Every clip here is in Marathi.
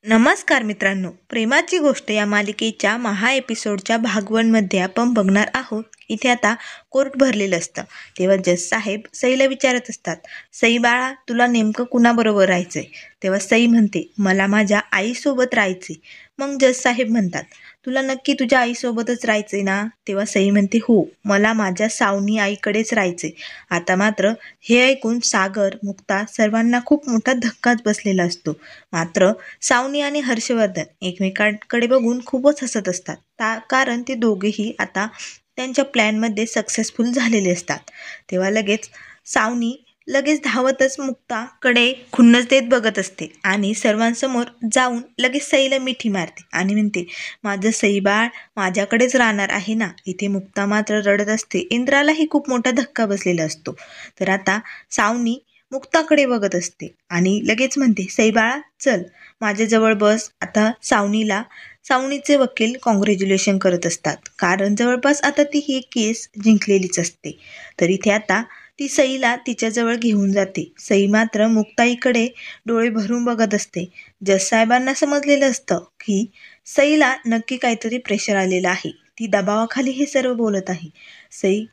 नमस्कार मित्रांनो, प्रेमाची गोष्ट या मालिकेच्या महा एपिसोडच्या भाग 1 मध्ये आपण बघणार आहोत. इथे आता कोर्ट भरलेलं असतं. तेव्हा जज साहेब सईला विचारत असतात, सई बाळा, तुला नेमकं कुणाबरोबर राहायचंय? तेव्हा सई म्हणते, मला माझ्या आईसोबत राहायचे. मग जज साहेब म्हणतात, तुला नक्की तुझ्या आईसोबतच राहायचंय ना? तेव्हा सई म्हणते, हो, मला माझ्या सावनी आईकडेच राहायचंय. आता मात्र हे ऐकून सागर, मुक्ता सर्वांना खूप मोठा धक्काच बसलेला असतो. मात्र सावनी आणि हर्षवर्धन एकमेकांकडे बघून खूपच हसत असतात, कारण ते दोघेही आता त्यांच्या प्लॅनमध्ये सक्सेसफुल झालेले असतात. तेव्हा सावनी लगेच धावतच मुक्ताकडे खुन्नस देत बघत असते आणि सर्वांसमोर जाऊन लगेच सईला मिठी मारते आणि म्हणते, माझं सई बाळ माझ्याकडेच राहणार आहे ना? इथे मुक्ता मात्र रडत असते. इंद्रालाही खूप मोठा धक्का बसलेला असतो. तर आता सावनी मुक्ताकडे बघत असते आणि लगेच म्हणते, सई बाळा, चल माझ्याजवळ बस. आता सावनीचे वकील कॉंग्रॅच्युलेशन करत असतात, कारण जवळपास आता ती ही केस जिंकलेलीच असते. तर इथे आता ती सईला तिच्याजवळ घेऊन जाते. सई मात्र मुक्ताईकडे डोळे भरून बघत असते. जज साहेबांना समजलेलं असतं की सईला नक्की काहीतरी प्रेशर आलेलं आहे. ती दबावाखाली हे सर्व बोलत आहे. सई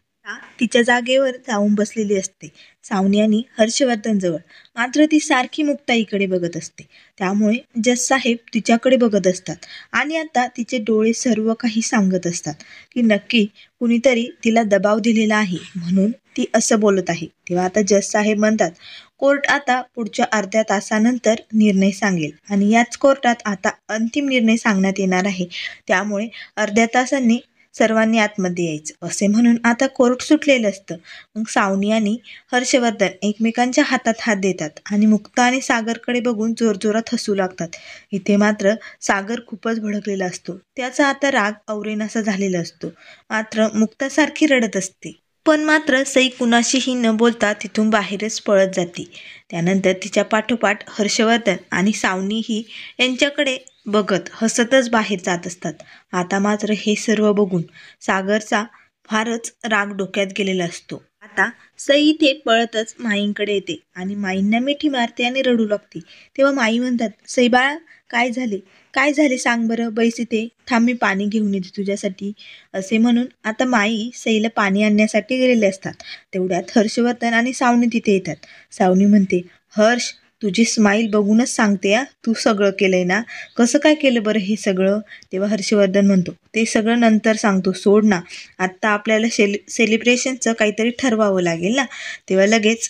तिच्या जागेवर जाऊन बसलेली असते सावनी आणि हर्षवर्धन जवळ. मात्र ती सारखी मुक्ताईकडे बघत असते. त्यामुळे जज साहेब तिच्याकडे बघत असतात आणि आता तिचे डोळे सर्व काही सांगत असतात की नक्की कुणीतरी तिला दबाव दिलेला आहे, म्हणून ती असं बोलत आहे. तेव्हा आता जज साहेब म्हणतात, कोर्ट आता पुढच्या अर्ध्या तासानंतर निर्णय सांगेल आणि याच कोर्टात आता अंतिम निर्णय सांगण्यात येणार आहे. त्यामुळे अर्ध्या तासांनी सर्वांनी आतमध्ये यायचं, असे म्हणून आता कोर्ट सुटलेलं असतं. मग सावनी आणि हर्षवर्धन एकमेकांच्या हातात हात देतात आणि मुक्ता आणि सागरकडे बघून जोरजोरात हसू लागतात. इथे मात्र सागर खूपच भडकलेला असतो. त्याचा आता राग औरेनासा झालेला असतो. मात्र मुक्ता सारखी रडत असते. पण मात्र सई कुणाशीही न बोलता तिथून बाहेरच पळत जाते. त्यानंतर तिच्या पाठोपाठ हर्षवर्धन आणि सावनीही यांच्याकडे बघत हसतच बाहेर जात असतात. आता मात्र हे सर्व बघून सागरचा फारच राग डोक्यात गेलेला असतो. आता सई इथे पळतच माईंकडे येते आणि माईंना मिठी मारते आणि रडू लागते. तेव्हा माई म्हणतात, सई बाळा, काय झाले सांग बरं, बैस इथे, थांब मी पाणी घेऊन येते तुझ्यासाठी. असे म्हणून आता माई सईला पाणी आणण्यासाठी गेलेले असतात. तेवढ्यात हर्षवर्धन आणि सावनी तिथे येतात. सावनी म्हणते, हर्ष, तुझी स्माईल बघूनच सांगते, तू सगळं केलंय ना? कसं काय केलं बरं हे सगळं? तेव्हा हर्षवर्धन म्हणतो, ते सगळं नंतर सांगतो, सोड ना. आत्ता आपल्याला सेलिब्रेशनचं काहीतरी ठरवावं लागेल ना? तेव्हा लगेच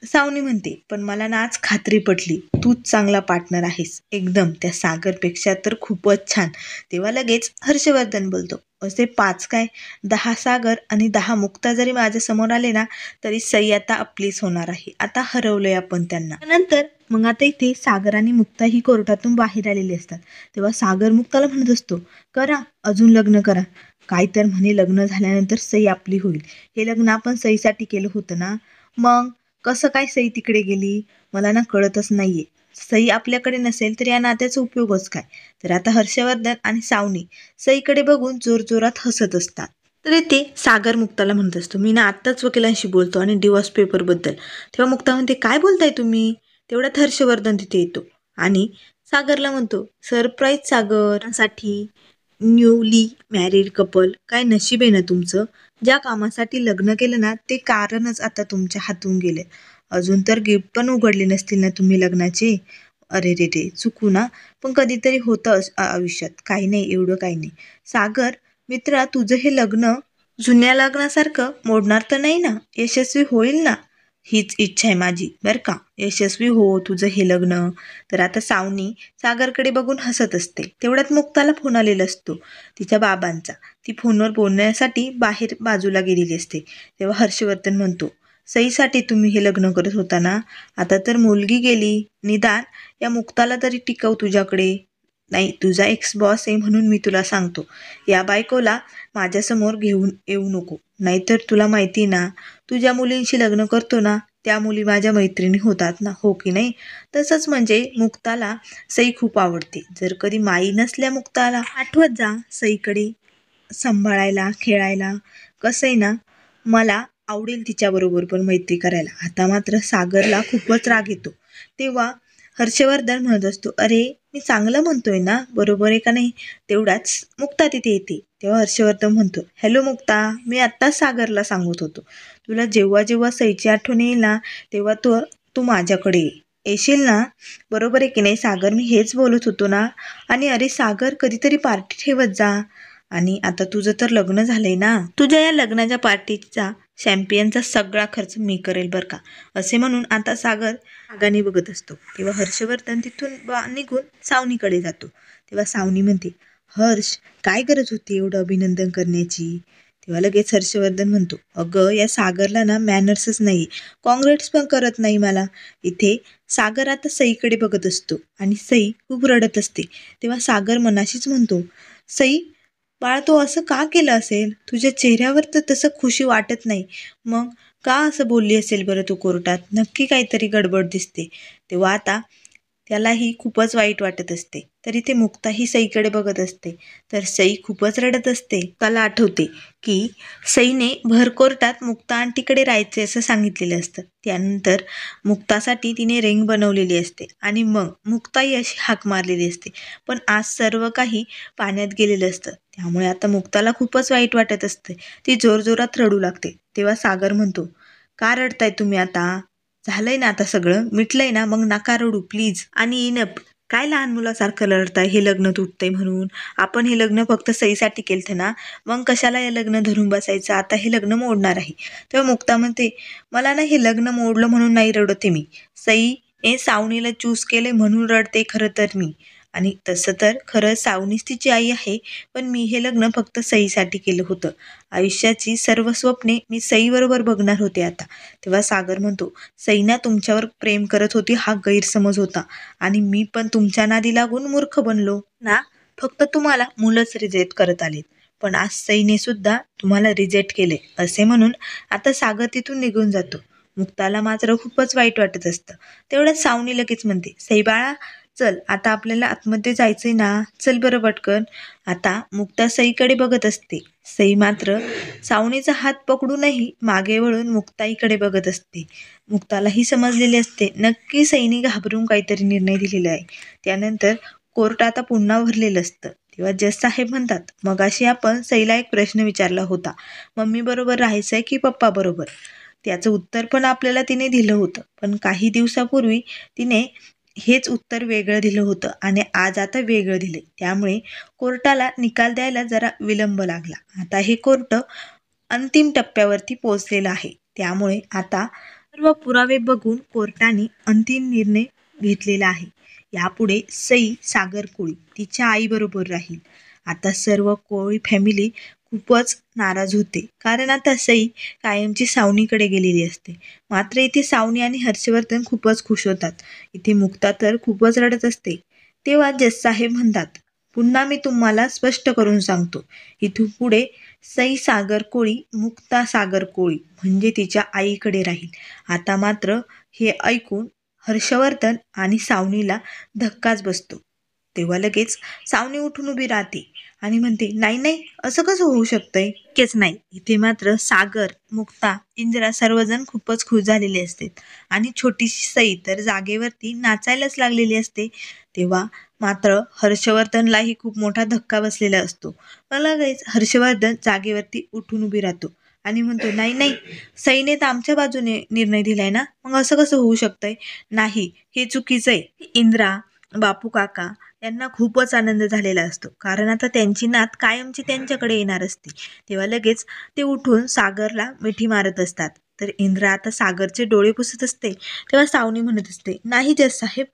सावनी म्हणते, पण मला ना आज खात्री पटली, तूच चांगला पार्टनर आहेस एकदम, त्या सागरपेक्षा तर खूपच छान. तेव्हा लगेच हर्षवर्धन बोलतो, असे 5 काय 10 सागर आणि 10 मुक्ता जरी माझ्यासमोर आले ना, तरी सई आता आपलीच होणार आहे. आता हरवलंय आपण त्यांना. नंतर मग आता इथे सागर आणि मुक्ता ही कोर्टातून बाहेर आलेली असतात. तेव्हा सागर मुक्ताला म्हणत असतो, करा, अजून लग्न करा. काय तर म्हणे, लग्न झाल्यानंतर सई आपली होईल. हे लग्न आपण सईसाठी केलं होतं ना? मग कसं काय सई तिकडे गेली? मला ना कळतच नाहीये. सई आपल्याकडे नसेल तर या नात्याचा उपयोगच काय? तर आता हर्षवर्धन आणि सावनी सईकडे बघून जोरजोरात हसत असतात. तर इथे सागर मुक्ताला म्हणत असतो, मी ना आत्ताच वकिलांशी बोलतो आणि डिवोर्स पेपरबद्दल. तेव्हा मुक्ता म्हणते, काय बोलताय तुम्ही? तेवढ्यात हर्षवर्धन तिथे येतो आणि सागरला म्हणतो, सरप्राईज सागरसाठी, न्यूली मॅरिड कपल, काय नशीब आहे ना तुमचं. ज्या कामासाठी लग्न केलं ना, ते कारणच आता तुमच्या हातून गेले. अजून तर गिफ्ट पण उघडले नसतील ना तुम्ही लग्नाचे? अरे रे रे, चुकू ना. पण कधीतरी होतं आयुष्यात, काही नाही, एवढं काही नाही. सागर मित्रा, तुझं हे लग्न जुन्या लग्नासारखं मोडणार तर नाही ना? यशस्वी होईल ना? हीच इच्छा आहे माझी बरं का, यशस्वी हो तुझं हे लग्न. तर आता सावनी सागरकडे बघून हसत असते. तेवढ्यात मुक्ताला फोन आलेला असतो तिच्या बाबांचा. ती फोनवर बोलण्यासाठी बाहेर बाजूला गेलेली असते. तेव्हा हर्षवर्धन म्हणतो, सईसाठी तुम्ही हे लग्न करत होता ना? आता तर मुलगी गेली, निदान या मुक्ताला तरी टिकव तुझ्याकडे. नाही, तुझा एक्स बॉस आहे म्हणून मी तुला सांगतो, या बायकोला माझ्यासमोर घेऊन येऊ नको. नाहीतर तुला माहिती ना, तू ज्या मुलींशी लग्न करतो ना, त्या मुली माझ्या मैत्रिणी होतात ना, हो की नाही? तसंच म्हणजे मुक्ताला सई खूप आवडते. जर कधी माई नसल्या मुक्ताला आठवत जा सईकडे सांभाळायला, खेळायला. कसं आहे ना, मला आवडेल तिच्याबरोबर पण मैत्री करायला. आता मात्र सागरला खूपच राग येतो. तेव्हा हर्षवर्धन म्हणत असतो, अरे मी चांगलं म्हणतोय ना, बरोबर आहे का नाही? तेवढाच मुक्ता तिथे येते. तेव्हा हर्षवर्धन म्हणतो, हॅलो मुक्ता, मी आत्ताच सागरला सांगत होतो, तुला जेव्हा जेव्हा सईची आठवण येईल ना, तेव्हा तू तू माझ्याकडे येशील ना? बरोबर आहे की नाही सागर, मी हेच बोलत होतो ना. आणि अरे सागर, कधीतरी पार्टी ठेवत जा. आणि आता तुझं तर लग्न झालंय ना, तुझ्या या लग्नाच्या पार्टीचा चॅम्पियनचा सगळा खर्च मी करेल बरं का. असे म्हणून आता सागर आगाने बघत असतो. तेव्हा हर्षवर्धन तिथून निघून सावनीकडे जातो. तेव्हा सावनी म्हणते, हर्ष, काय गरज होती एवढं अभिनंदन करण्याची? तेव्हा लगेच हर्षवर्धन म्हणतो, अगं या सागरला ना मॅनर्सच नाही, कॉंग्रेट्स पण करत नाही मला. इथे सागर आता सईकडे बघत असतो आणि सई खूप रडत असते. तेव्हा सागर मनाशीच म्हणतो, सई बाळा, तू असं का केलं असेल? तुझ्या चेहऱ्यावर तर तसं खुशी वाटत नाही. मग का असं बोलली असेल बरं तू कोर्टात? नक्की काहीतरी गडबड दिसते. तेव्हा आता त्यालाही खूपच वाईट वाटत असते. तरी ते मुक्ता ही सईकडे बघत असते. तर सई खूपच रडत असते. त्याला आठवते की सईने भर कोर्टात मुक्ता आंटीकडे राहायचे असं सांगितलेलं असतं. त्यानंतर मुक्तासाठी तिने रिंग बनवलेली असते आणि मग मुक्ताही अशी हाक मारलेली असते. पण आज सर्व काही पाण्यात गेलेलं असतं. त्यामुळे आता मुक्ताला खूपच वाईट वाटत असते. ती जोरजोरात रडू लागते. तेव्हा सागर म्हणतो, का रडताय तुम्ही आता? झालंय ना आता सगळं, मिटलंय ना, मग नका रडू प्लीज. आणि इनप, काय लहान मुलासारखं रडताय? हे लग्न तुटतंय म्हणून? आपण हे लग्न फक्त सईसाठी केलतं ना, मग कशाला हे लग्न धरून बसायचं? आता हे लग्न मोडणार आहे. तेव्हा मुक्ता म्हणते, मला ना हे लग्न मोडलं म्हणून नाही रडते मी, सई सावनीला चूज केले म्हणून रडते खरं तर मी. आणि तसं तर खरं सावनीच तिची आई आहे, पण मी हे लग्न फक्त सईसाठी केलं होतं. आयुष्याची सर्व स्वप्ने मी सईबरोबर बघणार होते आता. तेव्हा सागर म्हणतो, सईना तुमच्यावर प्रेम करत होती हा गैरसमज होता आणि मी पण तुमच्या नादी लागून मूर्ख बनलो ना. फक्त तुम्हाला मुलंच रिजेक्ट करत आलेत, पण आज सईने सुद्धा तुम्हाला रिजेक्ट केले. असे म्हणून आता सागर तिथून निघून जातो. मुक्ताला मात्र खूपच वाईट वाटत असतं. तेवढ्यात सावनी लगेच म्हणते, सई बाळा, चल आता आपल्याला आतमध्ये जायचंय ना, चल बरं पटकन. आता मुक्ता सईकडे बघत असते. सई मात्र सावनीचा हात पकडूनही मागे वळून मुक्ताईकडे बघत असते. मुक्तालाही समजलेले असते नक्की सईने घाबरून काहीतरी निर्णय दिलेला आहे. त्यानंतर कोर्ट आता पुन्हा भरलेलं असतं. तेव्हा जज साहेब म्हणतात, मगाशी आपण सईला एक प्रश्न विचारला होता, मम्मी बरोबर राहायचंय की पप्पा बरोबर? त्याचं उत्तर पण आपल्याला तिने दिलं होतं, पण काही दिवसापूर्वी तिने हेच उत्तर वेगळं दिलं होतं आणि आज आता वेगळं दिले. त्यामुळे कोर्टाला निकाल द्यायला जरा विलंब लागला. आता हे कोर्ट अंतिम टप्प्यावरती पोहोचलेलं आहे. त्यामुळे आता सर्व पुरावे बघून कोर्टाने अंतिम निर्णय घेतलेला आहे. यापुढे सई सागर कोळी तिच्या आईबरोबर राहील. आता सर्व कोळी फॅमिली खूपच नाराज होते, कारण आता सई कायमची सावनीकडे गेलेली असते. मात्र इथे सावनी आणि हर्षवर्धन खूपच खुश होतात. इथे मुक्ता तर खूपच रडत असते. तेव्हा जज साहेब म्हणतात, पुन्हा मी तुम्हाला स्पष्ट करून सांगतो, इथून पुढे सई सागर कोळी मुक्ता सागर कोळी म्हणजे तिच्या आईकडे राहील. आता मात्र हे ऐकून हर्षवर्धन आणि सावनीला धक्काच बसतो. तेव्हा लगेच सावनी उठून उभी राहते आणि म्हणते, नाही नाही, असं कसं होऊ शकतंय? शक्यच नाही. इथे मात्र सागर, मुक्ता, इंदिरा सर्वजण खूपच खुश झालेले असतात आणि छोटीशी सई तर जागेवरती नाचायलाच लागलेली असते. तेव्हा मात्र हर्षवर्धनलाही खूप मोठा धक्का बसलेला असतो. पण लगेच हर्षवर्धन जागेवरती उठून उभी राहतो आणि म्हणतो, नाही नाही, सईने तर आमच्या बाजूने निर्णय दिलाय ना, मग असं कसं होऊ शकतंय? नाही, हे चुकीचं आहे. इंदिरा, बापू काका यांना खूपच आनंद झालेला असतो, कारण आता त्यांची नात कायमची त्यांच्याकडे येणार असते. तेव्हा लगेच ते उठून सागरला मिठी मारत असतात. तर इंदिरा आता सागरचे डोळे पुसत असते. तेव्हा सावनी म्हणत असते, नाही जज साहेब,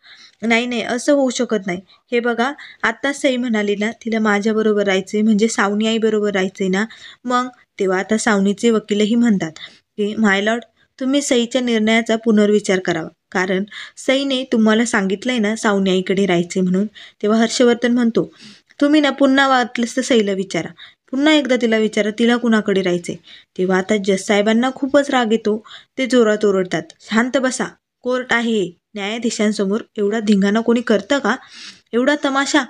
नाही नाही, असं होऊ शकत नाही. हे बघा, आता सई म्हणाली ना तिला माझ्याबरोबर राहायचंय, म्हणजे सावनी आई बरोबर राहायचंय ना. मग तेव्हा आता सावनीचे वकीलही म्हणतात की माय लॉर्ड, तुम्ही सईच्या निर्णयाचा पुनर्विचार करावा, कारण सईने तुम्हाला सांगितलंय ना सावनी आईकडे राहायचे म्हणून. तेव्हा हर्षवर्धन म्हणतो, तुम्ही ना पुन्हा वाटलंच तर सईला विचारा, पुन्हा एकदा तिला विचारा तिला कुणाकडे राहायचंय. तेव्हा आता जज साहेबांना खूपच राग येतो. ते जोरात ओरडतात, शांत बसा, कोर्ट आहे, न्यायाधीशांसमोर एवढा धिंगाणा कोणी करतं का? एवढा तमाशा?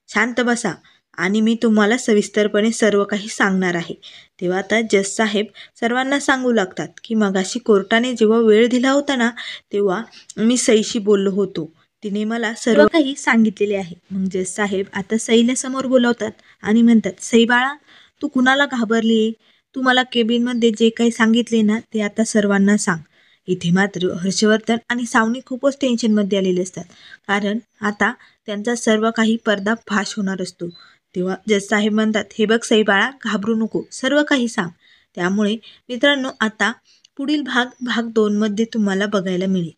शांत बसा आणि मी तुम्हाला सविस्तरपणे सर्व काही सांगणार आहे. तेव्हा आता जज साहेब सर्वांना सांगू लागतात की मगाशी कोर्टाने जेव्हा वेळ दिला होता ना, तेव्हा मी सईशी बोललो होतो. तिने मला सर्व काही सांगितलेले आहे. मग जज साहेब आता सईला समोर बोलवतात आणि म्हणतात, सई बाळा, तू कुणाला घाबरली? तू मला केबिनमध्ये जे काही सांगितले ना ते आता सर्वांना सांग. इथे मात्र हर्षवर्धन आणि सावनी खूपच टेन्शनमध्ये आलेले असतात, कारण आता त्यांचा सर्व काही पर्दाफाश होणार असतो. तेव्हा जज साहेब म्हणतात, हे बघ सई बाळा, घाबरू नको, सर्व काही सांग. त्यामुळे मित्रांनो, आता पुढील भाग 2 मध्ये तुम्हाला बघायला मिळेल.